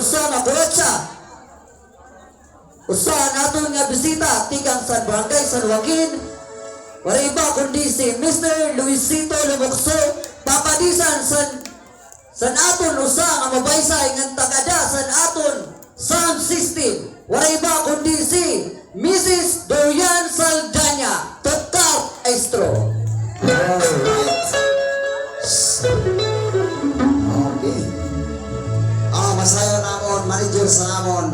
usa nga buwetsa. Usahan naton nga bisita tigang sa Barangay San Joaquin. Wala iba kundi si Mr. Luisito Lumukso, papadisan san aton usa nga mabaysay ng tagada san aton sound system. Wala iba kundi si Mrs. Dorian Saldana, Tokar Estro. Alright. Okay. Masayo namon, manager sa namon.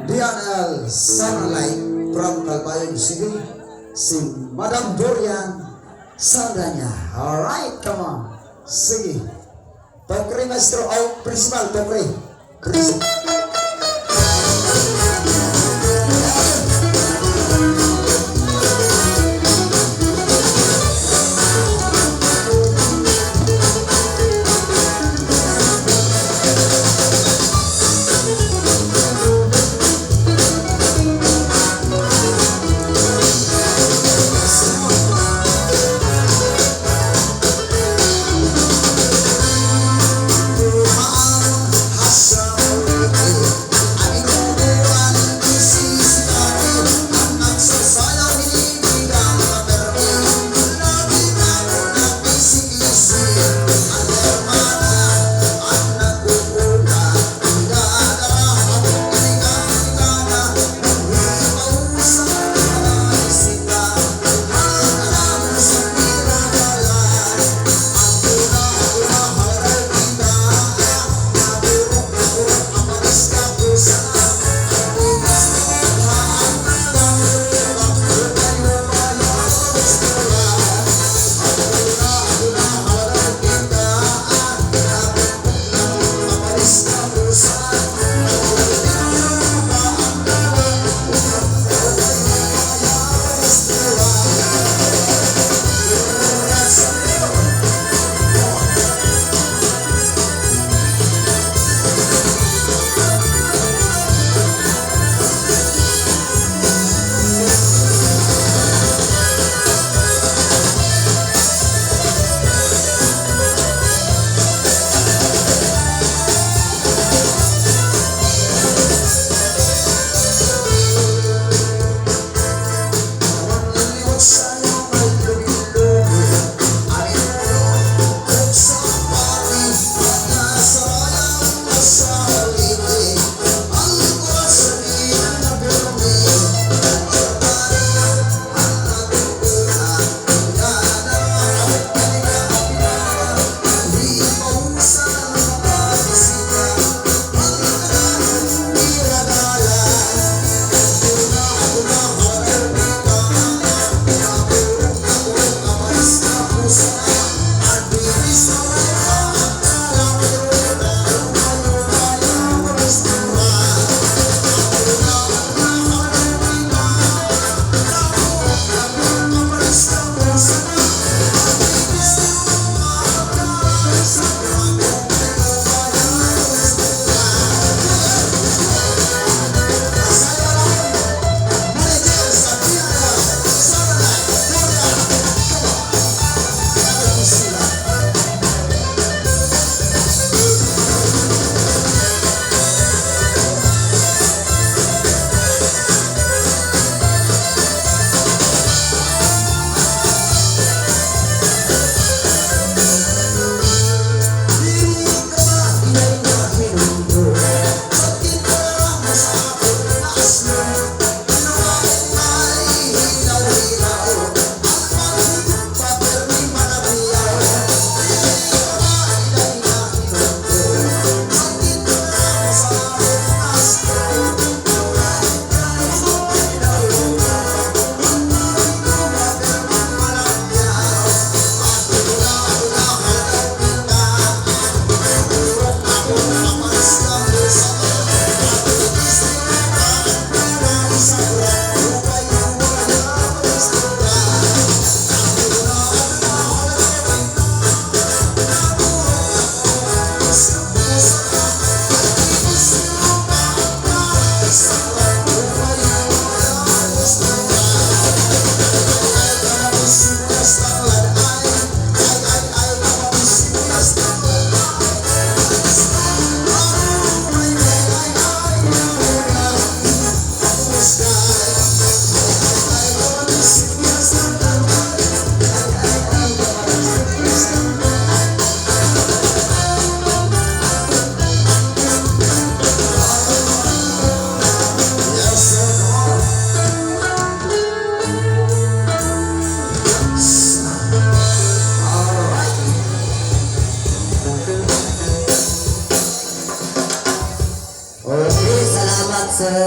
DNL Sunlight from Calbayog City. Si Madam Dorian Saldana. Alright, come on. Sige. Tokri maestro, principal, Tokri. Principal.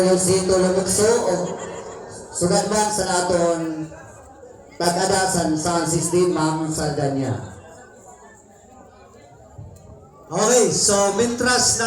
Luisito Lumukso o sugad man sa naton tag-adasan sound system Ma'am Saldana. Okay, so mintras na